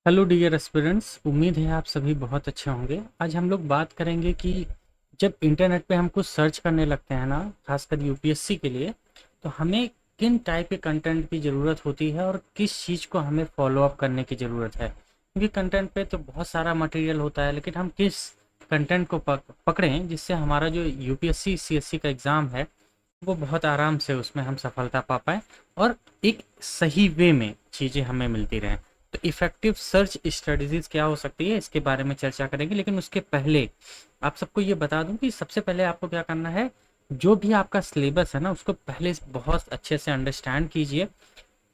Hello dear aspirants, उम्मीद है आप सभी बहुत अच्छे होंगे। आज हम लोग बात करेंगे कि जब इंटरनेट पे हम कुछ सर्च करने लगते हैं ना, खासकर यूपीएससी के लिए, तो हमें किन टाइप के कंटेंट की ज़रूरत होती है और किस चीज़ को हमें फॉलो अप करने की ज़रूरत है। क्योंकि कंटेंट पे तो बहुत सारा मटेरियल होता है, लेकिन हम किस कंटेंट को पकड़ें जिससे हमारा जो यूपीएससी सीएससी का एग्ज़ाम है वो बहुत आराम से उसमें हम सफलता पा पाएँ और एक सही वे में चीज़ें हमें मिलती रहें। तो इफ़ेक्टिव सर्च स्ट्रेटजीज़ क्या हो सकती है, इसके बारे में चर्चा करेंगे। लेकिन उसके पहले आप सबको ये बता दूँ कि सबसे पहले आपको क्या करना है, जो भी आपका सिलेबस है ना, उसको पहले बहुत अच्छे से अंडरस्टैंड कीजिए।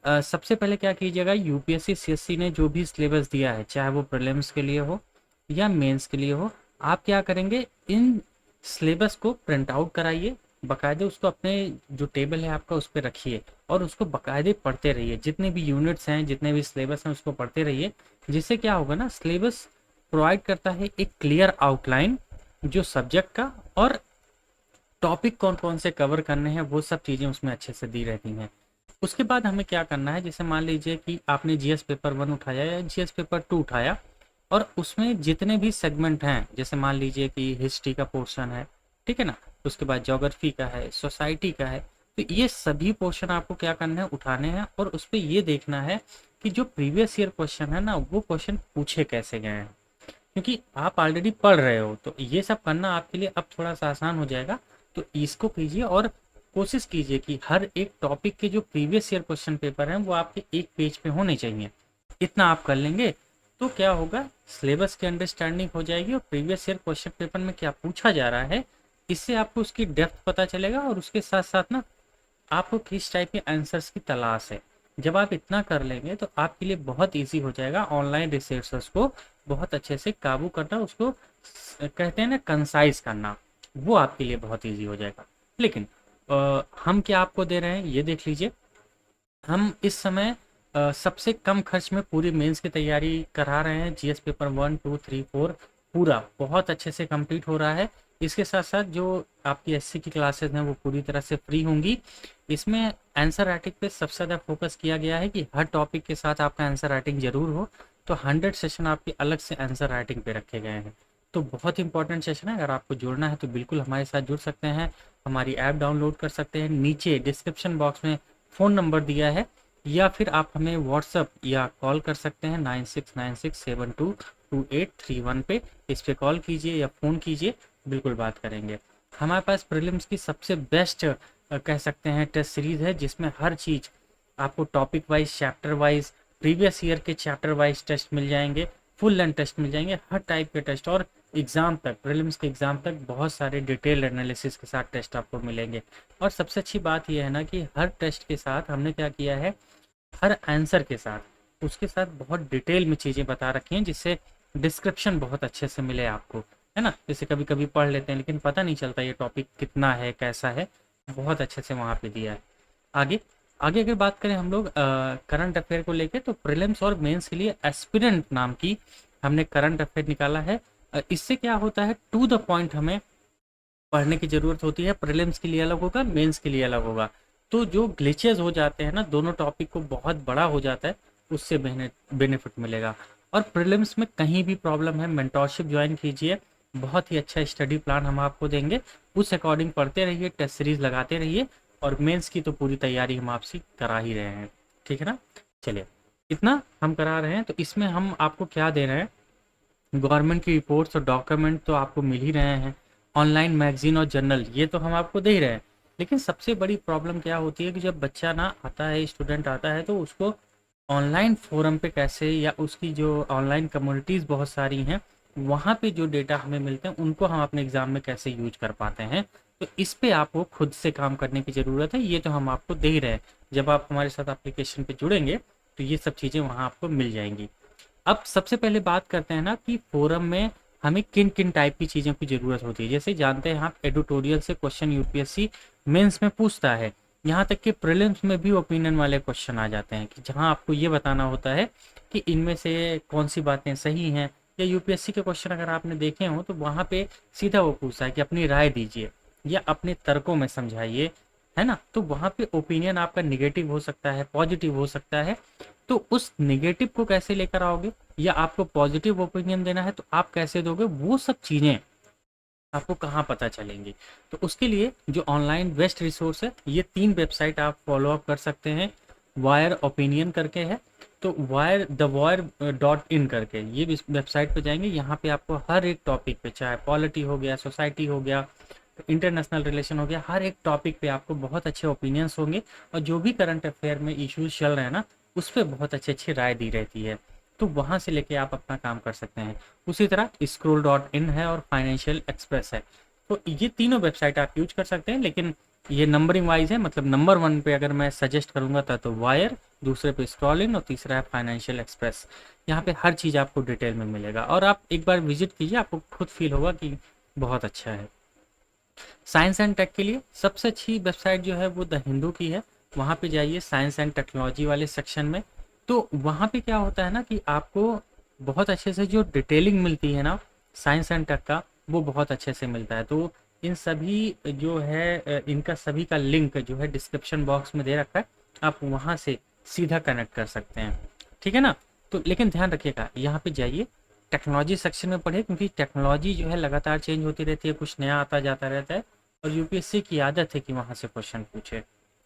सबसे पहले क्या कीजिएगा, यूपीएससी सीएससी ने जो भी सिलेबस दिया है, चाहे वो प्रीलिम्स के लिए हो या मेंस के लिए हो, आप क्या करेंगे, इन सिलेबस को प्रिंट आउट कराइए, बकायदे उसको अपने जो टेबल है आपका उस पर रखिए और उसको बकायदे पढ़ते रहिए। जितने भी यूनिट्स हैं, जितने भी सिलेबस हैं, उसको पढ़ते रहिए। जिससे क्या होगा ना, सिलेबस प्रोवाइड करता है एक क्लियर आउटलाइन जो सब्जेक्ट का, और टॉपिक कौन कौन से कवर करने हैं वो सब चीज़ें उसमें अच्छे से दी रहती हैं। उसके बाद हमें क्या करना है, जैसे मान लीजिए कि आपने जीएस पेपर 1 उठाया या जीएस पेपर 2 उठाया, और उसमें जितने भी सेगमेंट हैं, जैसे मान लीजिए कि हिस्ट्री का पोर्शन है, ठीक है ना, उसके बाद ज्योग्राफी का है, सोसाइटी का है, तो ये सभी पोर्शन आपको क्या करना है, उठाने हैं और उस पर ये देखना है कि जो प्रीवियस ईयर क्वेश्चन है ना, वो क्वेश्चन पूछे कैसे गए हैं। क्योंकि आप ऑलरेडी पढ़ रहे हो तो ये सब करना आपके लिए अब थोड़ा सा आसान हो जाएगा। तो इसको कीजिए और कोशिश कीजिए कि हर एक टॉपिक के जो प्रीवियस ईयर क्वेश्चन पेपर हैं वो आपके एक पेज पे होने चाहिए। इतना आप कर लेंगे तो क्या होगा, सिलेबस की अंडरस्टैंडिंग हो जाएगी और प्रीवियस ईयर क्वेश्चन पेपर में क्या पूछा जा रहा है, इससे आपको उसकी डेप्थ पता चलेगा और उसके साथ साथ ना आपको किस टाइप के आंसर्स की तलाश है। जब आप इतना कर लेंगे तो आपके लिए बहुत इजी हो जाएगा ऑनलाइन रिसर्चर्स को बहुत अच्छे से काबू करना, उसको कहते हैं ना कंसाइज करना, वो आपके लिए बहुत इजी हो जाएगा। लेकिन हम क्या आपको दे रहे हैं ये देख लीजिए। हम इस समय सबसे कम खर्च में पूरी मेंस की तैयारी करा रहे हैं। जीएस पेपर 1 2 3 4 पूरा बहुत अच्छे से कंप्लीट हो रहा है। इसके साथ साथ जो आपकी एससी की क्लासेस हैं वो पूरी तरह से फ्री होंगी। इसमें आंसर राइटिंग पे सबसे ज़्यादा फोकस किया गया है कि हर टॉपिक के साथ आपका आंसर राइटिंग जरूर हो। तो 100 सेशन आपके अलग से आंसर राइटिंग पे रखे गए हैं। तो बहुत इंपॉर्टेंट सेशन है। अगर आपको जुड़ना है तो बिल्कुल हमारे साथ जुड़ सकते हैं। हमारी ऐप डाउनलोड कर सकते हैं, नीचे डिस्क्रिप्शन बॉक्स में फ़ोन नंबर दिया है, या फिर आप हमें व्हाट्सअप या कॉल कर सकते हैं 9696722831 पे। इस पे कॉल कीजिए या फ़ोन कीजिए, बिल्कुल बात करेंगे। हमारे पास प्रीलिम्स की सबसे बेस्ट कह सकते हैं टेस्ट सीरीज़ है, जिसमें हर चीज़ आपको topic wise, chapter wise, previous year के चैप्टर वाइज टेस्ट मिल जाएंगे, फुल लेंथ टेस्ट मिल जाएंगे, हर टाइप के टेस्ट, और एग्ज़ाम तक, प्रीलिम्स के एग्ज़ाम तक बहुत सारे डिटेल एनालिसिस के साथ टेस्ट आपको मिलेंगे। और सबसे अच्छी बात यह है ना कि हर टेस्ट के साथ हमने क्या किया है, हर आंसर के साथ उसके साथ बहुत डिटेल में चीज़ें बता रखी हैं, जिससे डिस्क्रिप्शन बहुत अच्छे से मिले आपको, है ना। जैसे कभी कभी पढ़ लेते हैं लेकिन पता नहीं चलता ये टॉपिक कितना है, कैसा है, बहुत अच्छे से वहाँ पे दिया है। आगे आगे अगर बात करें हम लोग करंट अफेयर को लेके, तो प्रीलिम्स और मेंस के लिए एस्पिरेंट नाम की हमने करंट अफेयर निकाला है। इससे क्या होता है, टू द पॉइंट हमें पढ़ने की ज़रूरत होती है। प्रीलिम्स के लिए अलग होगा, मेंस के लिए अलग होगा। तो जो ग्लिचेस हो जाते हैं ना, दोनों टॉपिक को बहुत बड़ा हो जाता है, उससे बेनिफिट मिलेगा। और प्रीलिम्स में कहीं भी प्रॉब्लम है, मेंटोरशिप ज्वाइन कीजिए, बहुत ही अच्छा स्टडी प्लान हम आपको देंगे, उस अकॉर्डिंग पढ़ते रहिए, टेस्ट सीरीज लगाते रहिए। और मेंस की तो पूरी तैयारी हम आपसे करा ही रहे हैं, ठीक है ना। चलिए, इतना हम करा रहे हैं तो इसमें हम आपको क्या दे रहे हैं, गवर्नमेंट की रिपोर्ट्स और डॉक्यूमेंट तो आपको मिल ही रहे हैं, ऑनलाइन मैगजीन और जर्नल ये तो हम आपको दे ही रहे हैं। लेकिन सबसे बड़ी प्रॉब्लम क्या होती है कि जब बच्चा ना आता है, स्टूडेंट आता है, तो उसको ऑनलाइन फोरम पे कैसे, या उसकी जो ऑनलाइन कम्युनिटीज़ बहुत सारी हैं, वहाँ पे जो डेटा हमें मिलते हैं उनको हम अपने एग्ज़ाम में कैसे यूज कर पाते हैं। तो इस पे आपको खुद से काम करने की ज़रूरत है, ये तो हम आपको दे ही रहे हैं। जब आप हमारे साथ एप्लीकेशन पे जुड़ेंगे तो ये सब चीज़ें वहाँ आपको मिल जाएंगी। अब सबसे पहले बात करते हैं ना कि फोरम में हमें किन किन टाइप की चीज़ों की ज़रूरत होती है। जैसे जानते हैं आप, एडिटोरियल से क्वेश्चन यूपीएससी मेंस में पूछता है, यहाँ तक कि प्रीलिम्स में भी ओपिनियन वाले क्वेश्चन आ जाते हैं, कि जहाँ आपको ये बताना होता है कि इनमें से कौन सी बातें सही हैं। या यूपीएससी के क्वेश्चन अगर आपने देखे हो तो वहाँ पे सीधा वो पूछता है कि अपनी राय दीजिए या अपने तर्कों में समझाइए, है ना। तो वहाँ पे ओपिनियन आपका निगेटिव हो सकता है, पॉजिटिव हो सकता है। तो उस नेगेटिव को कैसे लेकर आओगे या आपको पॉजिटिव ओपिनियन देना है तो आप कैसे दोगे, वो सब चीज़ें आपको कहाँ पता चलेंगी। तो उसके लिए जो ऑनलाइन बेस्ट रिसोर्स है, ये 3 वेबसाइट आप फॉलो अप कर सकते हैं। वायर ओपिनियन करके है, तो wire the wire dot in करके ये वेबसाइट पे जाएंगे। यहाँ पे आपको हर एक टॉपिक पे, चाहे पॉलिटी हो गया, सोसाइटी हो गया, इंटरनेशनल रिलेशन हो गया, हर एक टॉपिक पे आपको बहुत अच्छे ओपिनियंस होंगे और जो भी करंट अफेयर में इश्यूज चल रहे हैं ना, उस पर बहुत अच्छी अच्छी राय दी रहती है। तो वहाँ से लेके आप अपना काम कर सकते हैं। उसी तरह स्क्रोल डॉट इन है और फाइनेंशियल एक्सप्रेस है। तो ये तीनों वेबसाइट आप यूज कर सकते हैं, लेकिन ये नंबरिंग वाइज है। मतलब नंबर 1 पे अगर मैं सजेस्ट करूंगा तो वायर, दूसरे पे स्क्रॉल इन और तीसरा है फाइनेंशियल एक्सप्रेस। यहाँ पे हर चीज़ आपको डिटेल में मिलेगा और आप एक बार विजिट कीजिए, आपको खुद फील होगा कि बहुत अच्छा है। साइंस एंड टेक के लिए सबसे अच्छी वेबसाइट जो है वो द हिंदू की है। वहाँ पे जाइए साइंस एंड टेक्नोलॉजी वाले सेक्शन में। तो वहाँ पे क्या होता है ना कि आपको बहुत अच्छे से जो डिटेलिंग मिलती है ना साइंस एंड टेक का, वो बहुत अच्छे से मिलता है। तो इन सभी जो है इनका सभी का लिंक जो है डिस्क्रिप्शन बॉक्स में दे रखा है, आप वहाँ से सीधा कनेक्ट कर सकते हैं, ठीक है ना। तो लेकिन ध्यान रखिएगा, यहाँ पे जाइए टेक्नोलॉजी सेक्शन में पढ़े, क्योंकि टेक्नोलॉजी जो है लगातार चेंज होती रहती है, कुछ नया आता जाता रहता है और यूपीएससी की आदत है कि वहाँ से क्वेश्चन पूछे,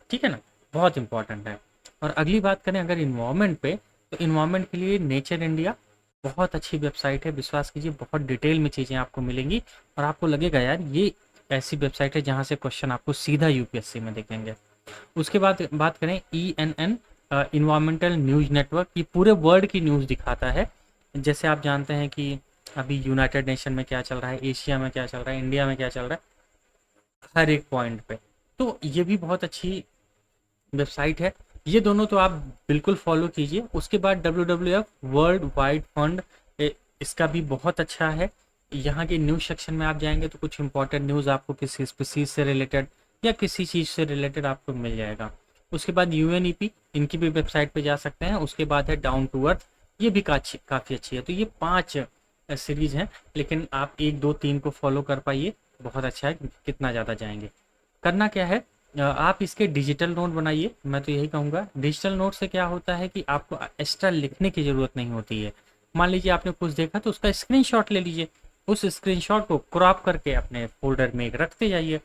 ठीक है ना, बहुत इंपॉर्टेंट है। और अगली बात करें अगर इन्वायरमेंट पे, तो इन्वायरमेंट के लिए नेचर इंडिया बहुत अच्छी वेबसाइट है, विश्वास कीजिए बहुत डिटेल में चीज़ें आपको मिलेंगी और आपको लगेगा यार ये ऐसी वेबसाइट है जहाँ से क्वेश्चन आपको सीधा यूपीएससी में दिखेंगे। उसके बाद बात करें ENN इन्वायरमेंटल न्यूज़ नेटवर्क, ये पूरे वर्ल्ड की न्यूज़ दिखाता है। जैसे आप जानते हैं कि अभी यूनाइटेड नेशन में क्या चल रहा है, एशिया में क्या चल रहा है, इंडिया में क्या चल रहा है, हर एक पॉइंट पे। तो ये भी बहुत अच्छी वेबसाइट है। ये दोनों तो आप बिल्कुल फॉलो कीजिए। उसके बाद WWF वर्ल्ड वाइड फंड, इसका भी बहुत अच्छा है। यहाँ के न्यूज़ सेक्शन में आप जाएंगे तो कुछ इंपॉर्टेंट न्यूज़ आपको किसी स्पीसीज से रिलेटेड या किसी चीज़ से रिलेटेड आपको मिल जाएगा। उसके बाद UNEP, इनकी भी वेबसाइट पे जा सकते हैं। उसके बाद है डाउन टू अर्थ, ये भी काफ़ी अच्छी है। तो ये 5 सीरीज हैं, लेकिन आप 1 2 3 को फॉलो कर पाइए, बहुत अच्छा है। कितना ज़्यादा जाएंगे, करना क्या है, आप इसके डिजिटल नोट बनाइए। मैं तो यही कहूँगा, डिजिटल नोट से क्या होता है कि आपको एक्स्ट्रा लिखने की ज़रूरत नहीं होती है। मान लीजिए आपने कुछ देखा तो उसका स्क्रीनशॉट ले लीजिए, उस स्क्रीनशॉट को क्रॉप करके अपने फोल्डर में एक रखते जाइए,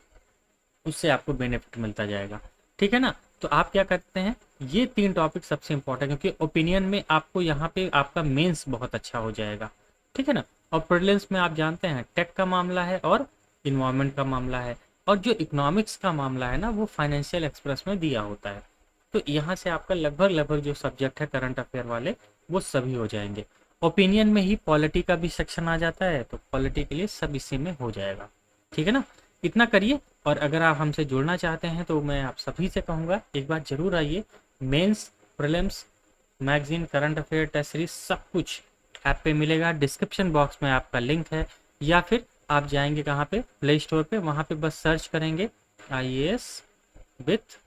उससे आपको बेनिफिट मिलता जाएगा, ठीक है ना। तो आप क्या करते हैं, ये 3 टॉपिक सबसे इंपॉर्टेंट, क्योंकि ओपिनियन में आपको यहाँ पे आपका मेंस बहुत अच्छा हो जाएगा, ठीक है ना। और प्रीलिम्स में आप जानते हैं टेक का मामला है और इन्वायरमेंट का मामला है, और जो इकोनॉमिक्स का मामला है ना वो फाइनेंशियल एक्सप्रेस में दिया होता है। तो यहाँ से आपका लगभग लगभग जो सब्जेक्ट है करंट अफेयर वाले, वो सभी हो जाएंगे। ओपिनियन में ही पॉलिटी का भी सेक्शन आ जाता है, तो पॉलिटी के लिए सब इसी में हो जाएगा, ठीक है ना। इतना करिए। और अगर आप हमसे जुड़ना चाहते हैं तो मैं आप सभी से कहूँगा एक बार जरूर आइए। Mains, prelims, magazine, current affair, test series सब कुछ ऐप पे मिलेगा। डिस्क्रिप्शन बॉक्स में आपका लिंक है, या फिर आप जाएंगे कहाँ पे, प्ले स्टोर पे, वहाँ पे बस सर्च करेंगे IAS विथ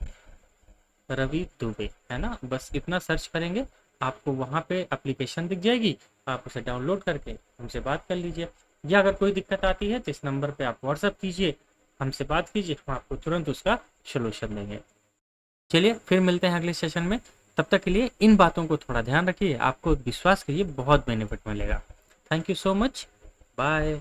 रवि दुबे, है ना, बस इतना सर्च करेंगे, आपको वहाँ पे एप्लीकेशन दिख जाएगी, आप उसे डाउनलोड करके हमसे बात कर लीजिए। या अगर कोई दिक्कत आती है तो इस नंबर पे आप व्हाट्सअप कीजिए, हमसे बात कीजिए, हम आपको तुरंत उसका सोल्यूशन देंगे। चलिए फिर मिलते हैं अगले सेशन में, तब तक के लिए इन बातों को थोड़ा ध्यान रखिए, आपको विश्वास करिए बहुत बेनिफिट मिलेगा। Thank you so much, bye.